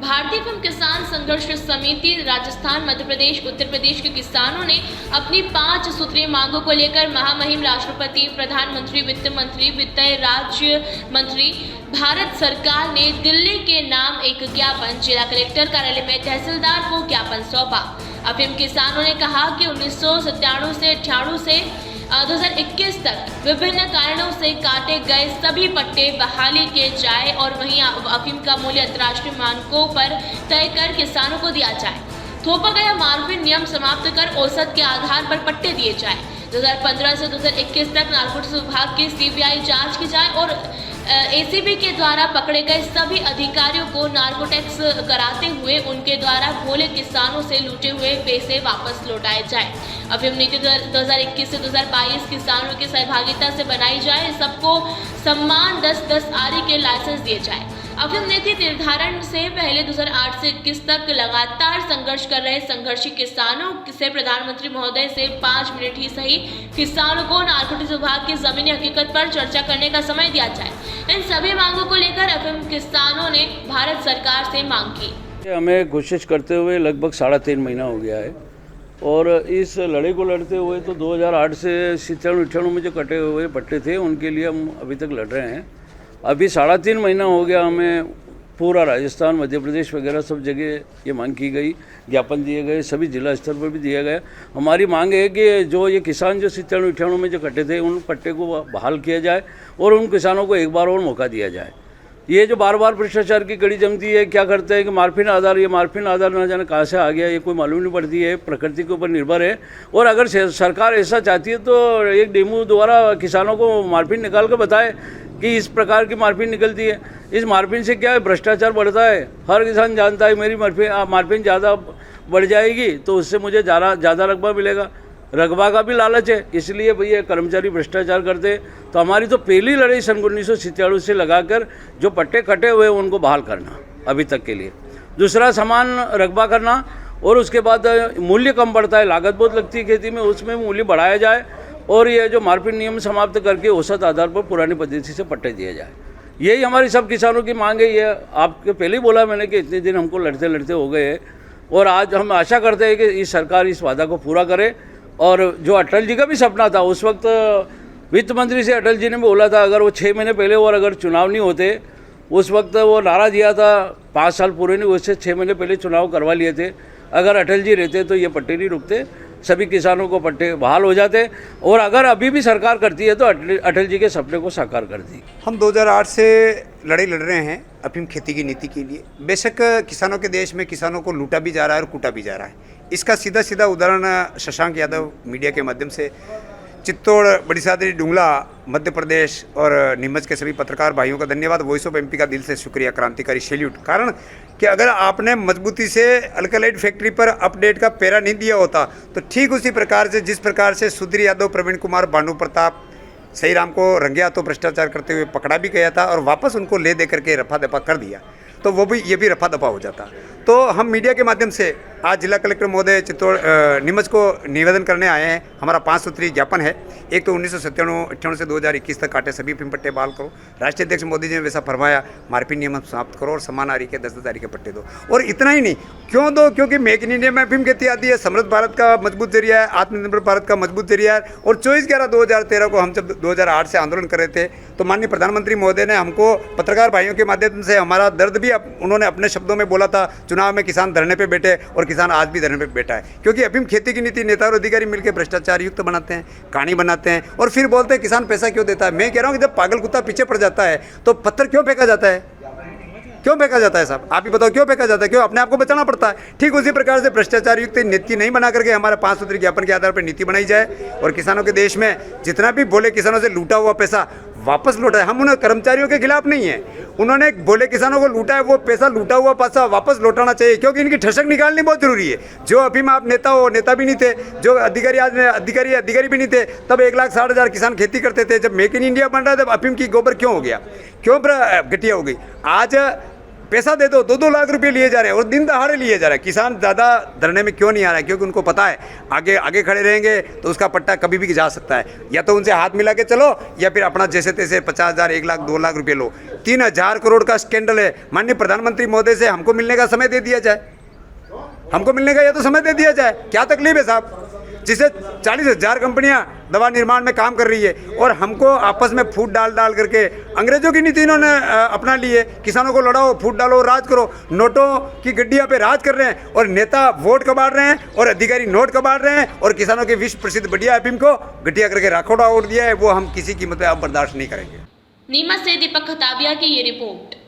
भारतीय अफीम किसान संघर्ष समिति राजस्थान, मध्य प्रदेश, उत्तर प्रदेश के किसानों ने अपनी 5 सूत्रीय मांगों को लेकर महामहिम राष्ट्रपति, प्रधानमंत्री, वित्त मंत्री, वित्त राज्य मंत्री भारत सरकार ने दिल्ली के नाम एक ज्ञापन जिला कलेक्टर कार्यालय में तहसीलदार को ज्ञापन सौंपा। अफीम किसानों ने कहा कि 1997 से 98 से 2021 तक विभिन्न कारणों से काटे गए सभी पट्टे बहाली किए जाए और वहीं अफीम का मूल्य अंतर्राष्ट्रीय मानकों पर तय कर किसानों को दिया जाए। थोपा गया मार्फिन नियम समाप्त कर औसत के आधार पर पट्टे दिए जाए। 2015 से 2021 तक नारकोटिक्स विभाग की सीबीआई जांच की जाए और एसीबी के द्वारा पकड़े गए सभी अधिकारियों को नारकोटिक्स कराते हुए उनके द्वारा भोले किसानों से लूटे हुए पैसे वापस लौटाए जाए। अफीम नीति 2021 से 2022 किसानों की सहभागिता से बनाई जाए। सबको सम्मान 10-10 आरी के लाइसेंस दिए जाए। अफीम नीति निर्धारण से पहले 2008 से 21 तक लगातार संघर्ष कर रहे संघर्षी किसानों से प्रधानमंत्री महोदय से 5 मिनट ही सही किसानों को नारकोटिक्स विभाग की जमीनी हकीकत पर चर्चा करने का समय दिया जाए। इन सभी मांगों को लेकर अफीम किसानों ने भारत सरकार से मांग की। हमें कोशिश करते हुए लगभग 3.5 महीना हो गया है और इस लड़ाई को लड़ते हुए तो 2008 से 97-98 में जो कटे हुए पट्टे थे उनके लिए हम अभी तक लड़ रहे हैं। अभी 3.5 महीना हो गया, हमें पूरा राजस्थान, मध्य प्रदेश वगैरह सब जगह ये मांग की गई, ज्ञापन दिए गए, सभी जिला स्तर पर भी दिया गया। हमारी मांग है कि जो ये किसान जो 97-98 में जो कटे थे उन पट्टे को बहाल किया जाए और उन किसानों को एक बार और मौका दिया जाए। ये जो बार बार भ्रष्टाचार की कड़ी जमती है, क्या करते हैं कि मार्फिन आधार ना जाने कहाँ से आ गया, ये कोई मालूम नहीं पड़ती है, प्रकृति के ऊपर निर्भर है। और अगर सरकार ऐसा चाहती है तो एक डेमो द्वारा किसानों को मार्फिन निकाल कर बताए कि इस प्रकार की मार्फिन निकलती है। इस मार्फिन से क्या है, भ्रष्टाचार बढ़ता है। हर किसान जानता है मेरी मार्फिन ज़्यादा बढ़ जाएगी तो उससे मुझे ज़्यादा रकबा मिलेगा। रकबा का भी लालच है, इसलिए भैया कर्मचारी भ्रष्टाचार करते। तो हमारी तो पहली लड़ाई सन 1997 से लगाकर जो पट्टे कटे हुए उनको बहाल करना अभी तक के लिए। दूसरा, समान रकबा करना और उसके बाद मूल्य कम बढ़ता है, लागत बहुत लगती है खेती में, उसमें मूल्य बढ़ाया जाए और ये जो मार्फिन नियम समाप्त करके औसत आधार पर पुरानी पद्धति से पट्टे दिए जाए। यही हमारी सब किसानों की मांग है। ये आपके पहले ही बोला मैंने कि इतने दिन हमको लड़ते लड़ते हो गए और आज हम आशा करते हैं कि इस सरकार इस वादा को पूरा करे। और जो अटल जी का भी सपना था, उस वक्त वित्त मंत्री से अटल जी ने बोला था अगर वो 6 महीने पहले और अगर चुनाव नहीं होते, उस वक्त वो नारा दिया था 5 साल पूरे नहीं, उससे 6 महीने पहले चुनाव करवा लिए थे। अगर अटल जी रहते तो ये पट्टे नहीं रुकते, सभी किसानों को पट्टे बहाल हो जाते। और अगर अभी भी सरकार करती है तो अटल जी के सपने को साकार कर दी। हम 2008 से लड़ाई लड़ रहे हैं अफीम खेती की नीति के लिए। बेशक किसानों के देश में किसानों को लूटा भी जा रहा है और कूटा भी जा रहा है। इसका सीधा उदाहरण शशांक यादव मीडिया के माध्यम से चित्तौड़, बड़ी सादरी, डुंगला, मध्य प्रदेश और नीमच के सभी पत्रकार भाइयों का धन्यवाद। वॉइस ऑफ एमपी का दिल से शुक्रिया, क्रांतिकारी सैल्यूट। कारण कि अगर आपने मजबूती से अल्कलाइड फैक्ट्री पर अपडेट का पैरा नहीं दिया होता तो ठीक उसी प्रकार से जिस प्रकार से सुधीर यादव, प्रवीण कुमार, भानु प्रताप, सही राम को रंगे हाथों भ्रष्टाचार करते हुए पकड़ा भी गया था और वापस उनको ले दे करके रफा दफा कर दिया, तो वो भी ये भी रफा दफा हो जाता। तो हम मीडिया के माध्यम से आज जिला कलेक्टर महोदय चित्तौड़ नीमच को निवेदन करने आए हैं। हमारा 5 सूत्रीय ज्ञापन है। एक तो 1997-98 से 2021 तक काटे सभी अफीम पट्टे बहाल करो। राष्ट्रीय अध्यक्ष मोदी जी ने वैसा फरमाया, मार्फिन नियम समाप्त करो और समान आरी के 10-10 आरी के पट्टे दो। और इतना ही नहीं, क्यों दो? क्योंकि मेक इन इंडिया में अफीम खेती आती है, समृद्ध भारत का मजबूत जरिया है, आत्मनिर्भर भारत का मजबूत जरिया है। और 24/11/2013 को हम जब 2008 से आंदोलन कर रहे थे तो माननीय प्रधानमंत्री महोदय ने हमको पत्रकार भाइयों के माध्यम से हमारा दर्द भी उन्होंने अपने शब्दों में बोला था। चुनाव में किसान धरने पे बैठे और किसान आज भी धरने पे बैठा है, क्योंकि अफीम खेती की नीति नेता और अधिकारी मिलकर भ्रष्टाचार युक्त बनाते हैं, कहानी बनाते हैं और फिर बोलते हैं किसान पैसा क्यों देता है। मैं कह रहा हूँ कि जब पागल कुत्ता पीछे पड़ जाता है तो पत्थर क्यों फेंका जाता है? क्यों फेंका जाता है साहब? आप ही बताओ, क्यों फेंका जाता है? क्यों? अपने आप को बचाना पड़ता है। ठीक उसी प्रकार से भ्रष्टाचार युक्त नीति नहीं बना करके हमारे 5 सूत्री ज्ञापन के आधार पर नीति बनाई जाए और किसानों के देश में जितना भी बोले किसानों से लूटा हुआ पैसा वापस लौटाए। हम उन कर्मचारियों के खिलाफ नहीं है, उन्होंने बोले किसानों को लूटा है, वो पैसा लूटा हुआ पैसा वापस लौटाना चाहिए, क्योंकि इनकी ठसक निकालनी बहुत जरूरी है। जो अफीम आप नेता हो, नेता भी नहीं थे, जो अधिकारी आज अधिकारी भी नहीं थे, तब 1,60,000 किसान खेती करते थे। जब मेक इन इंडिया बन रहा है तब अफीम की गोबर क्यों हो गया, क्यों घटिया हो गई? आज पैसा दे दो, 2-2 लाख रुपए लिए जा रहे हैं और दिन दहाड़े लिए जा रहे हैं। किसान ज़्यादा धरने में क्यों नहीं आ रहा है? क्योंकि उनको पता है आगे आगे खड़े रहेंगे तो उसका पट्टा कभी भी जा सकता है। या तो उनसे हाथ मिला के चलो या फिर अपना जैसे तैसे 50,000, 1 लाख, 2 लाख रुपए लो। 3,000 करोड़ का स्कैंडल है। माननीय प्रधानमंत्री महोदय से हमको मिलने का समय दे दिया जाए, हमको मिलने का या तो समय दे दिया जाए। क्या तकलीफ है साहब? जिसे 40,000 कंपनियां दवा निर्माण में काम कर रही है और हमको आपस में फूट डाल करके अंग्रेजों की नीति इन्होंने अपना ली है। किसानों को लड़ाओ, फूट डालो, राज करो। नोटों की गड्डिया पे राज कर रहे हैं और नेता वोट कबाड़ रहे हैं और अधिकारी नोट कबाड़ रहे हैं और किसानों के विश्व प्रसिद्ध बढ़िया अफीम को गड्डिया करके राखोड़ा उड़ दिया है। वो हम किसी कीमत पे अब बर्दाश्त नहीं करेंगे। नीमच से दीपक खताबिया की ये रिपोर्ट।